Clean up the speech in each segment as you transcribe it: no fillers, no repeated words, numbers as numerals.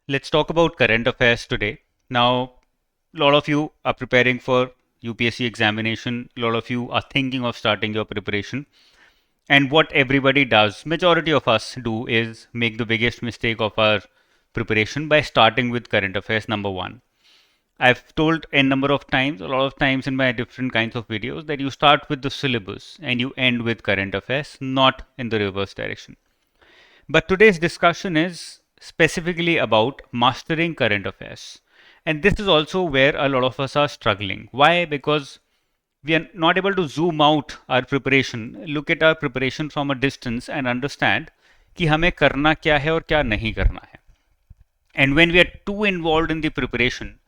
Let's talk about current affairs today. Now, a lot of you are preparing for UPSC examination. A lot of you are thinking of starting your preparation. And what everybody does, majority of us do, is make the biggest mistake of our preparation by starting with current affairs number one. I've told a number of times, a lot of times in my different kinds of videos, that you start with the syllabus and you end with current affairs, not in the reverse direction. But today's discussion is specifically about mastering current affairs. And this is also where a lot of us are struggling. Why? Because we are not able to zoom out our preparation, look at our preparation from a distance and understand कि हमें करना क्या है और क्या नहीं करना है. And when we are too involved in the preparation,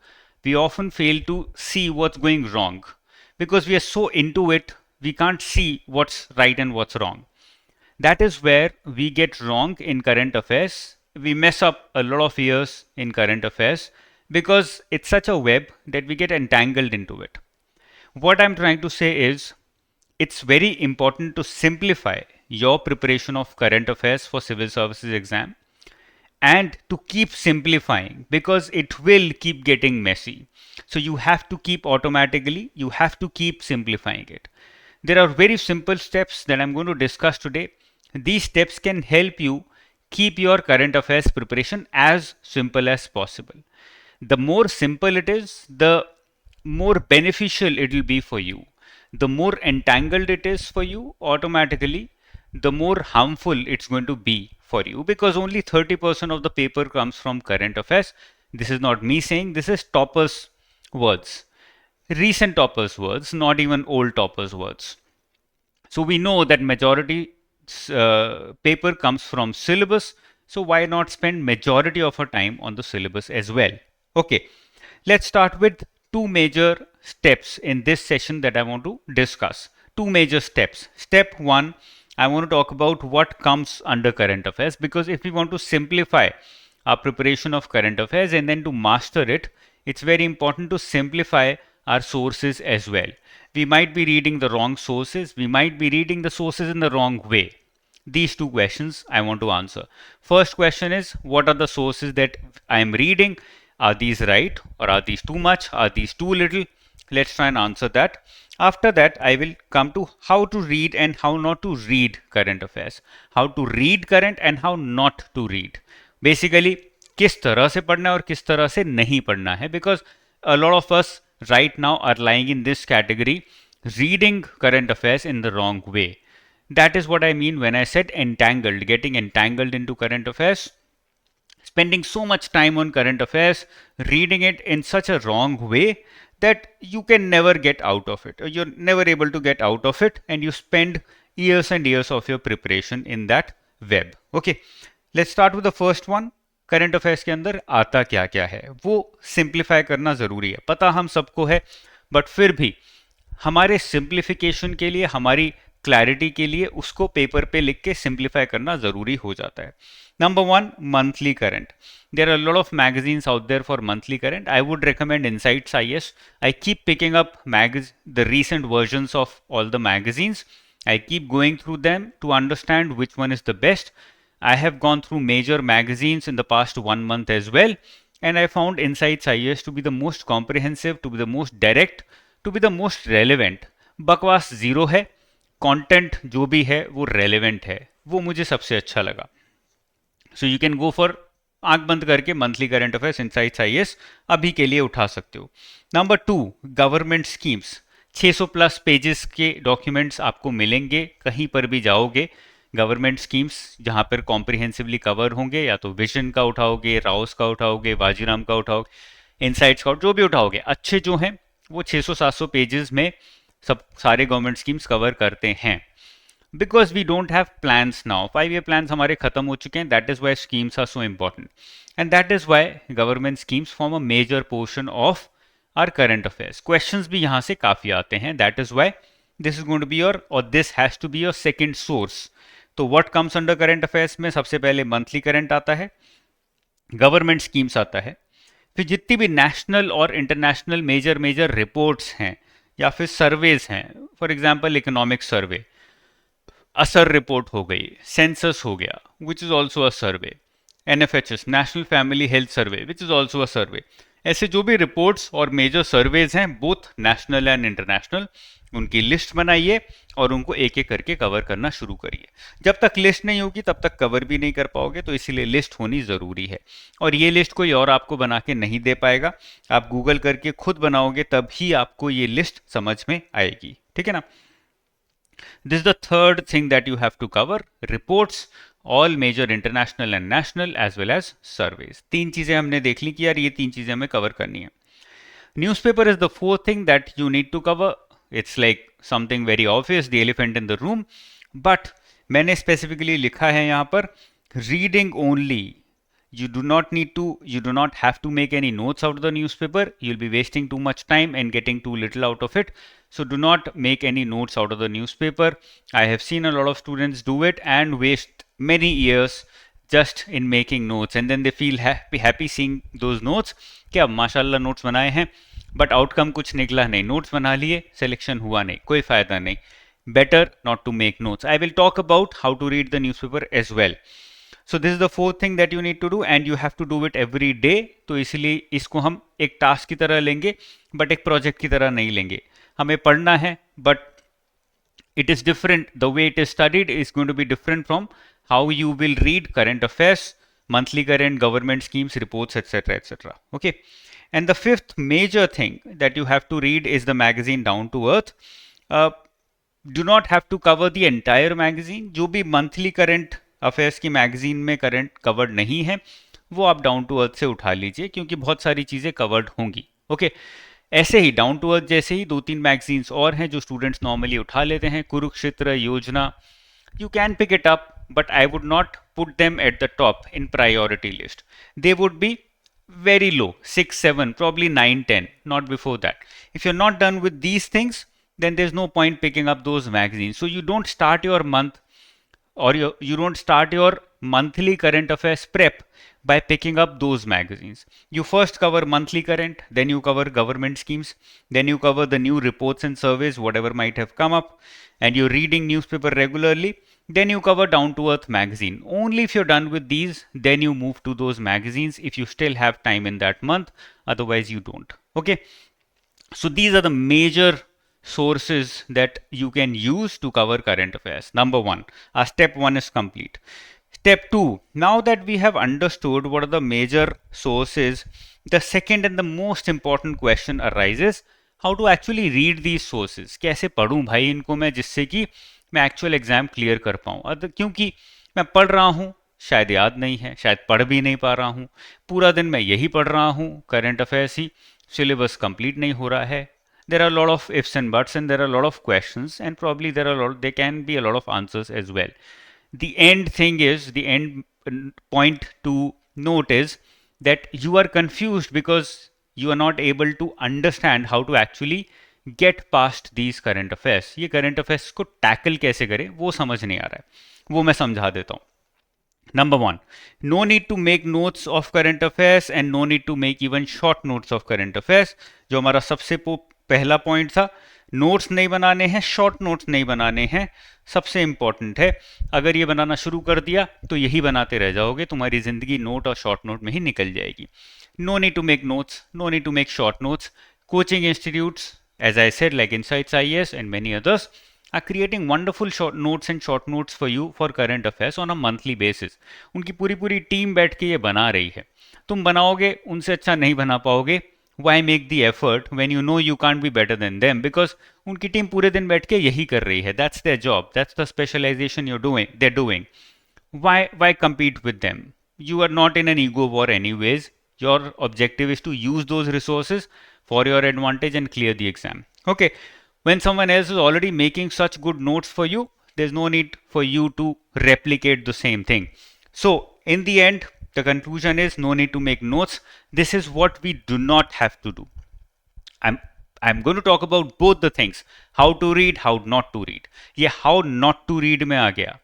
we often fail to see what's going wrong because we are so into it, we can't see what's right and what's wrong. That is where we get wrong in current affairs. We mess up a lot of years in current affairs because it's such a web that we get entangled into it. What I'm trying to say is it's very important to simplify your preparation of current affairs for civil services exam and to keep simplifying because it will keep getting messy. So you have to you have to keep simplifying it. There are very simple steps that I'm going to discuss today. These steps can help you keep your current affairs preparation as simple as possible. The more simple it is, the more beneficial it will be for you. The more entangled it is for you, automatically, the more harmful it's going to be for you because only 30% of the paper comes from current affairs. This is not me saying, this is toppers' words. Recent toppers' words, not even old toppers' words. So we know that majority paper comes from syllabus. So why not spend majority of our time on the syllabus as well? Okay, let's start with two major steps in this session that I want to discuss. Two major steps. Step one, I want to talk about what comes under current affairs because if we want to simplify our preparation of current affairs and then to master it, it's very important to simplify our sources as well. We might be reading the wrong sources, we might be reading the sources in the wrong way. These two questions I want to answer. First question is, what are the sources that I am reading? Are these right or are these too much? Are these too little? Let's try and answer that. After that, I will come to how to read and how not to read current affairs. How to read current and how not to read. Basically, किस तरह से पढ़ना है और किस तरह से नहीं पढ़ना है because a lot of us right now are lying in this category, reading current affairs in the wrong way. That is what I mean when I said entangled, getting entangled into current affairs, spending so much time on current affairs, reading it in such a wrong way that you can never get out of it, or you're never able to get out of it, and you spend years and years of your preparation in that web. Okay, let's start with the first one. Current affairs के अंदर आता क्या क्या है वो simplify करना ज़रूरी है. पता हम सबको है, बट फिर भी हमारे सिंप्लीफिकेशन के लिए, हमारी क्लैरिटी के लिए उसको पेपर पे लिख के सिंप्लीफाई करना ज़रूरी हो जाता है. Number one, monthly current. There are a lot of magazines out there for monthly current. I would recommend Insights IAS. I keep picking up the recent versions of all the magazines. I keep going through them to understand which one is the best. I have gone through major magazines in the past 1 month as well, and I found Insights IAS to be the most comprehensive, to be the most direct, to be the most relevant. बकवास zero है, content जो भी है वो relevant है, वो मुझे सबसे अच्छा लगा. So you can go for आंख बंद करके monthly current affairs insights IAS अभी के लिए उठा सकते हो. Number two, government schemes. 600 plus pages के डॉक्यूमेंट्स आपको मिलेंगे कहीं पर भी जाओगे. गवर्नमेंट स्कीम्स जहां पर कॉम्प्रिहेंसिवली कवर होंगे, या तो विजन का उठाओगे, राउस का उठाओगे, वाजीराम का उठाओगे, इनसाइट्स का, जो भी उठाओगे, अच्छे जो हैं वो 600-700 पेजेस में सब सारे गवर्नमेंट स्कीम्स कवर करते हैं. Because we don't have plans now, 5 year plans हमारे खत्म हो चुके हैं. That is why schemes are so important, and that is why government schemes form a major portion of our current affairs. Questions भी यहाँ से काफ़ी आते हैं. That is why this is going to be your, और this has to be your second source. तो what comes under current affairs में सबसे पहले मंथली करंट आता है, गवर्नमेंट स्कीम्स आता है, फिर जितनी भी नेशनल और इंटरनेशनल मेजर मेजर रिपोर्ट्स हैं या फिर सर्वेज हैं, फॉर एग्जांपल इकोनॉमिक सर्वे, असर रिपोर्ट हो गई, सेंसस हो गया which is also a survey, NFHS, national family health survey, which is also a survey. ऐसे जो भी रिपोर्ट्स और मेजर सर्वेज हैं बोथ नेशनल एंड इंटरनेशनल, उनकी लिस्ट बनाइए और उनको एक एक करके कवर करना शुरू करिए। जब तक लिस्ट नहीं होगी तब तक कवर भी नहीं कर पाओगे, तो इसीलिए लिस्ट होनी ज़रूरी है। और ये लिस्ट कोई और आपको बना के नहीं दे पाएगा, आप गूगल करके खुद बनाओगे तब ही आपको ये लिस्ट समझ में आएगी, ठीक है ना। This is the third thing that you have to cover: reports, all major international and national as well as surveys. तीन चीजें हमने देख ली कि यार ये तीन चीजें हमें कवर करनी है। Newspaper is the fourth thing that you need to cover. It's like something very obvious, the elephant in the room. But मैंने specifically लिखा है यहाँ पर reading only. You do not have to make any notes out of the newspaper. You'll be wasting too much time and getting too little out of it. So do not make any notes out of the newspaper. I have seen a lot of students do it and waste many years just in making notes, and then they feel happy seeing those notes कि अब माशाल्लाह notes बनाए हैं, but outcome कुछ निकला नहीं। Notes बना लिए, सिलेक्शन हुआ नहीं, कोई फायदा नहीं। Better not to make notes. I will talk about how to read the newspaper as well. So this is the fourth thing that you need to do and you have to do it every day. तो इसलिए इसको हम एक task की तरह लेंगे but एक project की तरह नहीं लेंगे। हमें पढ़ना है but it is different. The way it is studied is going to be different from how you will read current affairs, monthly current, government schemes, reports, etc., etc. Okay. And the fifth major thing that you have to read is the magazine Down to Earth. Do not have to cover the entire magazine. जो भी monthly current affairs की magazine में current covered नहीं है वो आप down to earth से उठा लीजिए, क्योंकि बहुत सारी चीज़ें कवर्ड होंगी। ओके ऐसे ही डाउन टू अर्थ जैसे ही दो तीन मैगजीन्स और हैं जो स्टूडेंट्स नॉर्मली उठा लेते हैं, कुरुक्षेत्र, योजना, you can pick it up, but I would not put them at the top in priority list. They would be very low, 6, 7, probably 9, 10, not before that. If you're not done with these things, then there's no point picking up those magazines. So you don't start your month or you don't start your monthly current affairs prep by picking up those magazines. You first cover monthly current, then you cover government schemes, then you cover the new reports and surveys, whatever might have come up, and you're reading newspaper regularly, then you cover Down to Earth magazine. Only if you're done with these, then you move to those magazines if you still have time in that month, otherwise you don't. Okay, so these are the major sources that you can use to cover current affairs. Number one, step one is complete. Step 2, now that we have understood what are the major sources, the second and the most important question arises, how to actually read these sources. कैसे पढ़ूं भाई इनको मैं जिससे कि मैं actual exam clear कर पाऊं। क्योंकि मैं पढ़ रहा हूं, शायद याद नहीं है, शायद पढ़ भी नहीं पा रहा हूं, पूरा दिन मैं यही पढ़ रहा हूं करंट अफेयर्स ही, सिलेबस कंप्लीट नहीं हो रहा है। There are a lot of ifs and buts and there are a lot of questions and probably there can be a lot of answers as well. The end thing is, the end point to note is that you are confused because you are not able to understand how to actually get past these current affairs. ये current affairs को tackle कैसे करें वो समझ नहीं आ रहा है, वो मैं समझा देता हूँ। Number one, no need to make notes of current affairs and no need to make even short notes of current affairs. जो हमारा सबसे पहला पॉइंट था, नोट्स नहीं बनाने हैं, शॉर्ट नोट्स नहीं बनाने हैं, सबसे इंपॉर्टेंट है। अगर ये बनाना शुरू कर दिया तो यही बनाते रह जाओगे, तुम्हारी जिंदगी नोट और शॉर्ट नोट में ही निकल जाएगी। No need to make notes, no need to make short notes. Coaching institutes, as I said, like Insights IAS and many others, are creating wonderful short notes and short notes for you for current affairs on a monthly basis. उनकी पूरी पूरी team बैठ के ये बना रही है। तुम बनाओगे, उनसे अच्छा नहीं बना पाओगे। Why make the effort when you know you can't be better than them? Because उनकी टीम पूरे दिन बैठ के यही कर रही है. That's their job. That's the specialization they're doing. Why compete with them? You are not in an ego war anyways. Your objective is to use those resources for your advantage and clear the exam. Okay. When someone else is already making such good notes for you, there's no need for you to replicate the same thing. So in the end, the conclusion is no need to make notes. This is what we do not have to do. I'm going to talk about both the things, how to read, how not to read. ये how not to read में आ गया.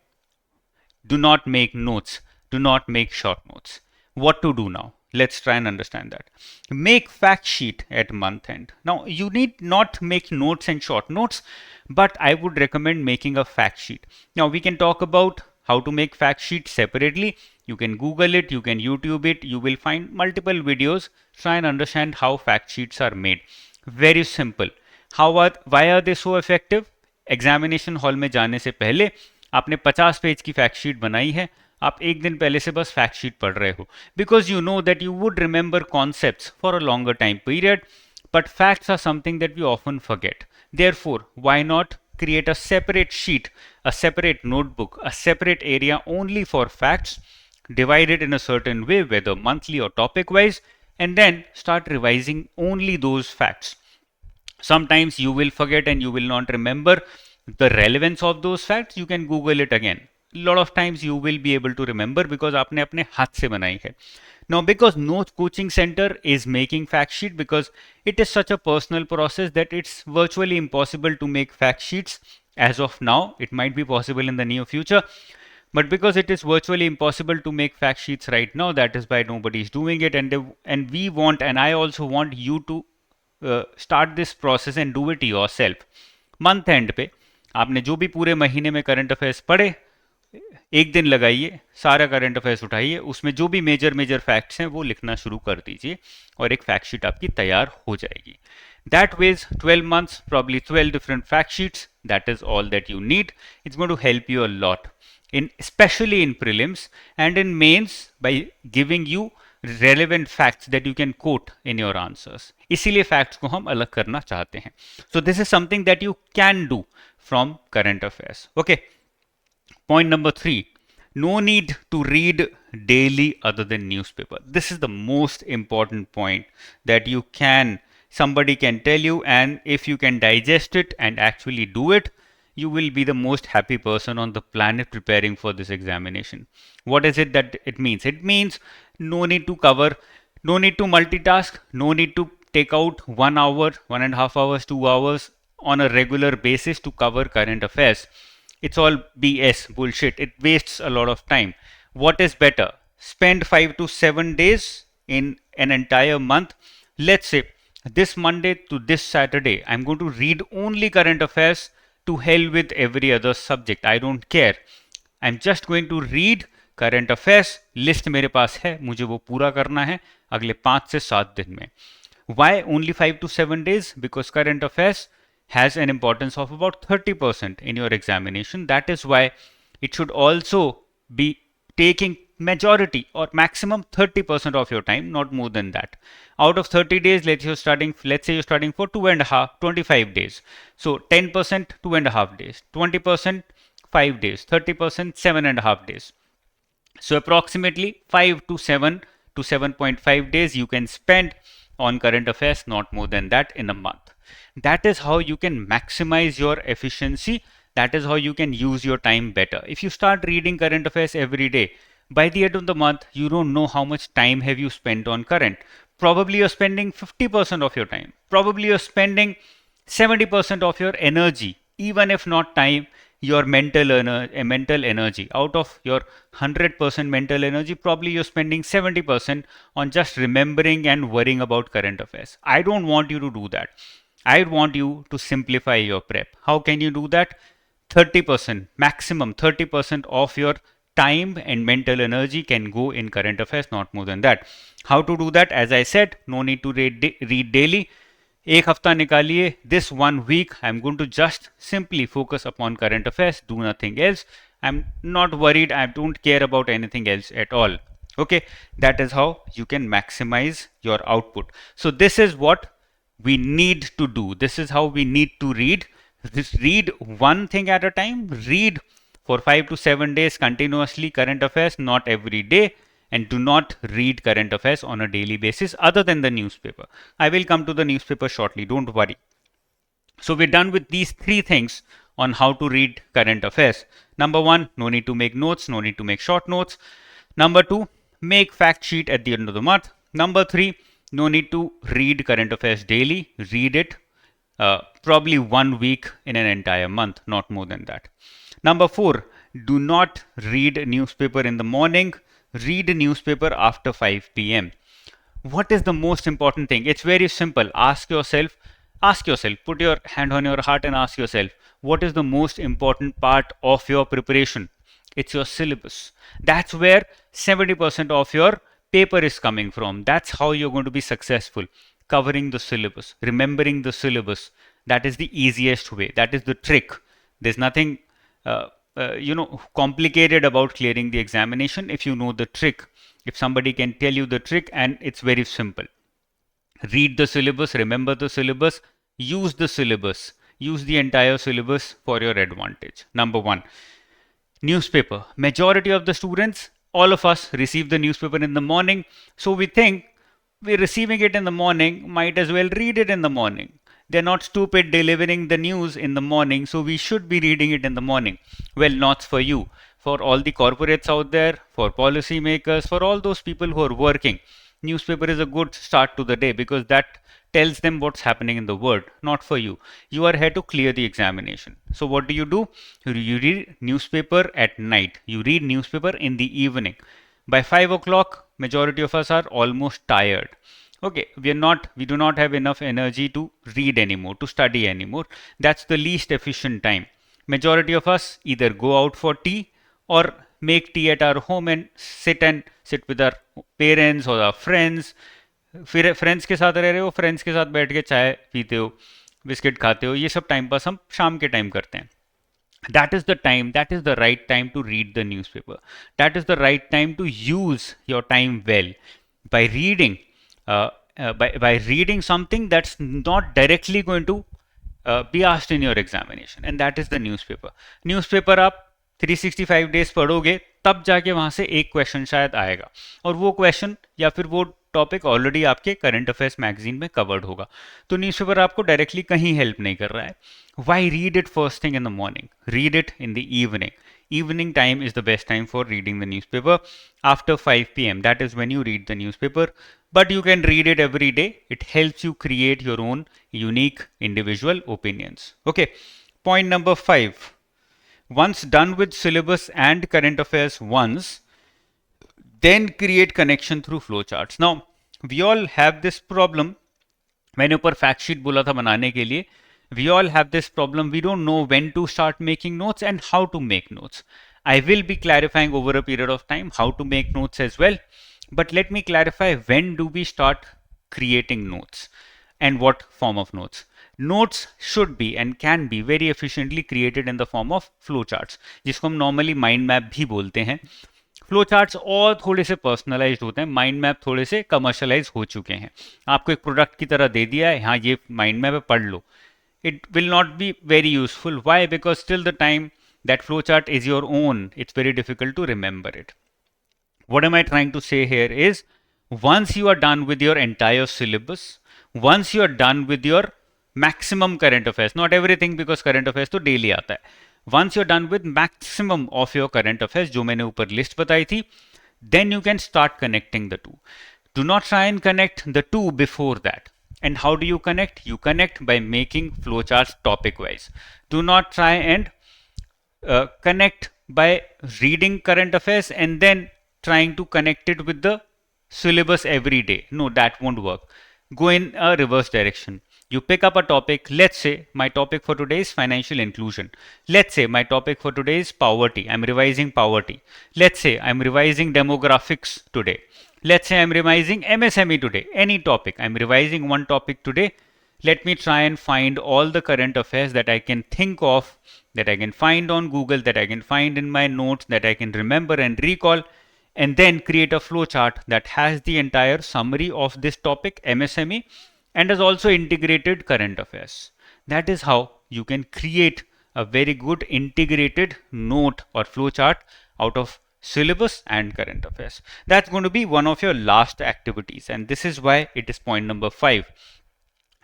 Do not make notes. Do not make short notes. What to do now? Let's try and understand that. Make fact sheet at month end. Now you need not make notes and short notes, but I would recommend making a fact sheet. Now we can talk about how to make fact sheet separately, You can Google it, you can YouTube it, you will find multiple videos. Try and understand how fact sheets are made. Very simple. Why are they so effective? Examination hall में जाने से पहले आपने 50 page की fact sheet बनाई है, आप एक दिन पहले से बस फैक्ट शीट पढ़ रहे हो, because you know that you would remember concepts for a longer time period, but facts are something that we often forget. Therefore, why not create a separate sheet, a separate notebook, a separate area only for facts, divide it in a certain way, whether monthly or topic wise, and then start revising only those facts. Sometimes you will forget and you will not remember the relevance of those facts. You can Google it again. A lot of times you will be able to remember because आपने अपने हाथ से बनाई है. Now, because no coaching center is making fact sheet, because it is such a personal process that it's virtually impossible to make fact sheets as of now. It might be possible in the near future, but because it is virtually impossible to make fact sheets right now, that is why nobody is doing it. And we want, and I also want you to start this process and do it yourself. Month end पे आपने जो भी पूरे महीने में current affairs पढ़े, एक दिन लगाइए, सारा करंट अफेयर्स उठाइए, उसमें जो भी मेजर फैक्ट्स हैं वो लिखना शुरू कर दीजिए और एक फैक्ट शीट आपकी तैयार हो जाएगी. That ways 12 months, probably 12 different fact sheets, that is all that you need. It's going to help you a lot, especially in prelims and in mains, by giving you relevant facts that you can quote in your answers. इसीलिए facts को हम अलग करना चाहते हैं. So this is something that you can do from current affairs. Okay. Point number 3. No need to read daily other than newspaper. This is the most important point that somebody can tell you, and if you can digest it and actually do it, you will be the most happy person on the planet preparing for this examination. What is it that it means? It means no need to cover, no need to multitask, no need to take out 1 hour, 1.5 hours, 2 hours on a regular basis to cover current affairs. It's all BS, bullshit. It wastes a lot of time. What is better? Spend 5 to 7 days in an entire month. Let's say this Monday to this Saturday, I'm going to read only current affairs. To hell with every other subject. I don't care. I'm just going to read current affairs. List मेरे पास है, मुझे वो पूरा करना है अगले 5 से 7 दिन में. Why only 5 to 7 days? Because current affairs has an importance of about 30% in your examination. That is why it should also be taking majority or maximum 30% of your time, not more than that. Out of 30 days, let's say you're studying for 25 days. So 10% 2.5 days, 20% 5 days, 30% 7.5 days. So approximately 5 to 7 to 7.5 days you can spend on current affairs, not more than that in a month. That is how you can maximize your efficiency. That is how you can use your time better. If you start reading current affairs every day, by the end of the month, you don't know how much time have you spent on current. Probably you're spending 50% of your time. Probably you're spending 70% of your energy, even if not time, your mental energy. Out of your 100% mental energy, probably you're spending 70% on just remembering and worrying about current affairs. I don't want you to do that. I want you to simplify your prep. How can you do that? 30%, maximum 30% of your time and mental energy can go in current affairs, not more than that. How to do that? As I said, no need to read daily. एक हफ्ता निकालिए. This 1 week, I'm going to just simply focus upon current affairs, do nothing else. I'm not worried. I don't care about anything else at all. Okay, that is how you can maximize your output. So this is what we need to do. This is how we need to read. Just read one thing at a time. Read for 5 to 7 days continuously current affairs, not every day. And do not read current affairs on a daily basis other than the newspaper. I will come to the newspaper shortly, don't worry. So we're done with these 3 things on how to read current affairs. Number 1, no need to make notes, no need to make short notes. Number 2, make fact sheet at the end of the month. Number 3, no need to read current affairs daily. Read it probably 1 week in an entire month, not more than that. Number 4, do not read newspaper in the morning. Read newspaper after 5 p.m. What is the most important thing? It's very simple. Ask yourself, put your hand on your heart and ask yourself, what is the most important part of your preparation? It's your syllabus. That's where 70% of your paper is coming from. That's how you're going to be successful. Covering the syllabus, remembering the syllabus. That is the easiest way. That is the trick. There's nothing, complicated about clearing the examination if you know the trick. If somebody can tell you the trick, and it's very simple. Read the syllabus, remember the syllabus, use the syllabus, use the entire syllabus for your advantage. Number one. Newspaper. Majority of the students, all of us, receive the newspaper in the morning. So we think we're receiving it in the morning, might as well read it in the morning. They're not stupid delivering the news in the morning, so we should be reading it in the morning. Well, not for you. For all the corporates out there, for policymakers, for all those people who are working, newspaper is a good start to the day because that tells them what's happening in the world. Not for you. You are here to clear the examination. So what do? You read newspaper at night. You read newspaper in the evening. By 5 o'clock, majority of us are almost tired. Okay, we do not have enough energy to read anymore, to study anymore. That's the least efficient time. Majority of us either go out for tea or make tea at our home and sit with our parents or our friends. फिर friends के साथ रह रहे हो, friends के साथ बैठ के चाय पीते हो, बिस्किट खाते हो, ये सब टाइम पास हम शाम के टाइम करते हैं. That is the time, that is the right time to read the newspaper. That is the right time to use your time well by reading, by reading something that's not directly going to be asked in your examination, and that is the newspaper. Newspaper आप 365 days पढ़ोगे तब जाके वहां से एक question शायद आएगा, और वो क्वेश्चन या फिर वो टॉपिक ऑलरेडी आपके करंट अफेयर्स मैगजीन में कवर्ड होगा. तो न्यूज़पेपर आपको डायरेक्टली कहीं हेल्प नहीं कर रहा है. Why read it first thing in the morning? Read it in the evening. Evening time is the best time for reading the newspaper. After 5 p.m. that is when you read the newspaper. But you can read it every day. It helps you create your own unique individual opinions. Okay. Point number 5. Once done with syllabus and current affairs once, then create connection through flowcharts. Now, we all have this problem. मैंने ऊपर fact sheet बोला था बनाने के लिए. We all have this problem. We don't know when to start making notes and how to make notes. I will be clarifying over a period of time how to make notes as well. But let me clarify, when do we start creating notes and what form of notes? Notes should be and can be very efficiently created in the form of flowcharts, जिसको हम normally mind map भी बोलते हैं. Flow charts और थोड़े से personalised होते हैं, माइंड मैप थोड़े से कमर्शलाइज हो चुके हैं. आपको एक प्रोडक्ट की तरह दे दिया है, हाँ ये माइंड मैप है, पढ़ लो. It will not be very useful. Why? Because till the time that flowchart is your own, it's very difficult to remember it. What am I trying to say here is, once you are done with your entire syllabus, once you are done with your maximum current affairs, not everything because current affairs तो daily आता है, once you're done with maximum of your current affairs, जो मैंने ऊपर list बताई थी, then you can start connecting the two. Do not try and connect the two before that. And how do you connect? You connect by making flowcharts topic wise. Do not try and connect by reading current affairs and then trying to connect it with the syllabus every day. No, that won't work. Go in a reverse direction. You pick up a topic. Let's say my topic for today is financial inclusion. Let's say my topic for today is poverty. I'm revising poverty. Let's say I'm revising demographics today. Let's say I'm revising MSME today. Any topic. I'm revising one topic today. Let me try and find all the current affairs that I can think of, that I can find on Google, that I can find in my notes, that I can remember and recall, and then create a flowchart that has the entire summary of this topic, MSME, and has also integrated current affairs. That is how you can create a very good integrated note or flowchart out of syllabus and current affairs. That's going to be one of your last activities, and this is why it is point number 5.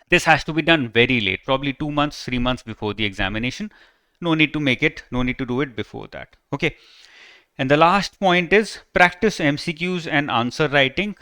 This has to be done very late, probably 2 months, 3 months before the examination. No need to do it before that. Okay. And the last point is practice MCQs and answer writing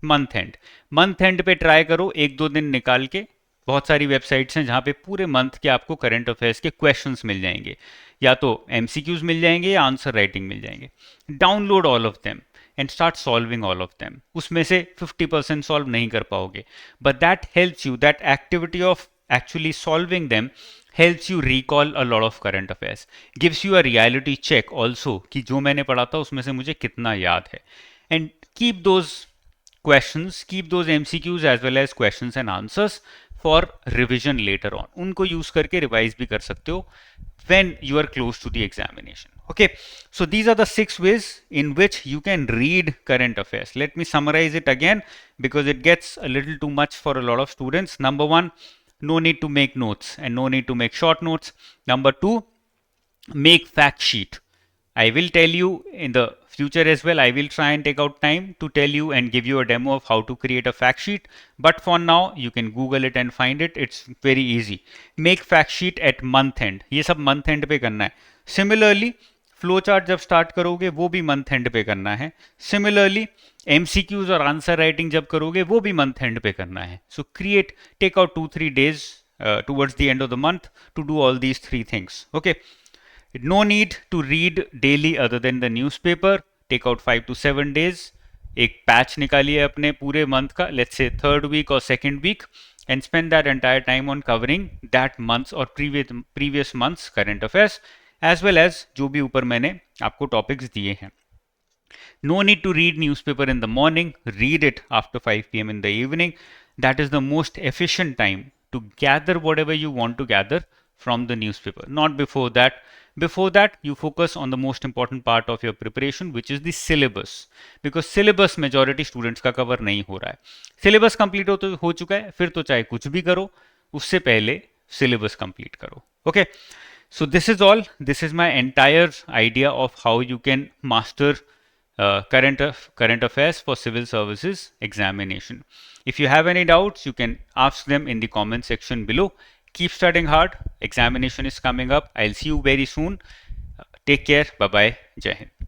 month and. Month end पे try करो, 1-2 दिन निकाल के. बहुत सारी websites हैं जहाँ पे पूरे मंथ के आपको करंट अफेयर्स के क्वेश्चंस मिल जाएंगे, या तो एमसीक्यूज मिल जाएंगे या आंसर राइटिंग मिल जाएंगे. Download all of them and start solving all of them. उसमें से 50% सॉल्व नहीं कर पाओगे, but that helps you. That activity of actually solving them helps you recall a lot of current affairs, gives you a reality check also कि जो मैंने पढ़ा था उसमें से मुझे कितना याद है, and keep those questions, keep those MCQs as well as questions and answers for revision later on. उनको use करके revise भी कर सकते हो when you are close to the examination. Okay, so these are the 6 ways in which you can read current affairs. Let me summarize it again because it gets a little too much for a lot of students. Number 1, no need to make notes and no need to make short notes. Number 2, make fact sheet. I will tell you in the future as well. I will try and take out time to tell you and give you a demo of how to create a fact sheet. But for now, you can Google it and find it. It's very easy. Make fact sheet at month end. ये सब month end पे करना है. Similarly, flow chart जब start करोगे वो भी month end पे करना है. सिमिलरली एमसीक्यूज और आंसर राइटिंग जब करोगे वो भी मंथ एंड पे करना है. So create, take out 2-3 days towards the end of the month to do all these 3 things. Okay, no need to read daily other than the newspaper. Take out 5 to 7 days. एक patch निकालिए अपने पूरे month का, let's say third week or second week, and spend that entire time on covering that month's or previous month's current affairs as well as जो भी ऊपर मैंने आपको टॉपिक्स दिए हैं. No need to read newspaper in the morning. Read it after 5 p.m. in the evening. That is the most efficient time to gather whatever you want to gather from the newspaper. Not before that. Before that, you focus on the most important part of your preparation, which is the syllabus. Because syllabus majority students का cover नहीं हो रहा है. Syllabus complete हो चुका है, फिर तो चाहे कुछ भी करो, उससे पहले syllabus complete करो. Okay. So this is all. This is my entire idea of how you can master current affairs for civil services examination. If you have any doubts, you can ask them in the comment section below. Keep studying hard. Examination is coming up. I'll see you very soon. Take care. Bye bye. Jai Hind.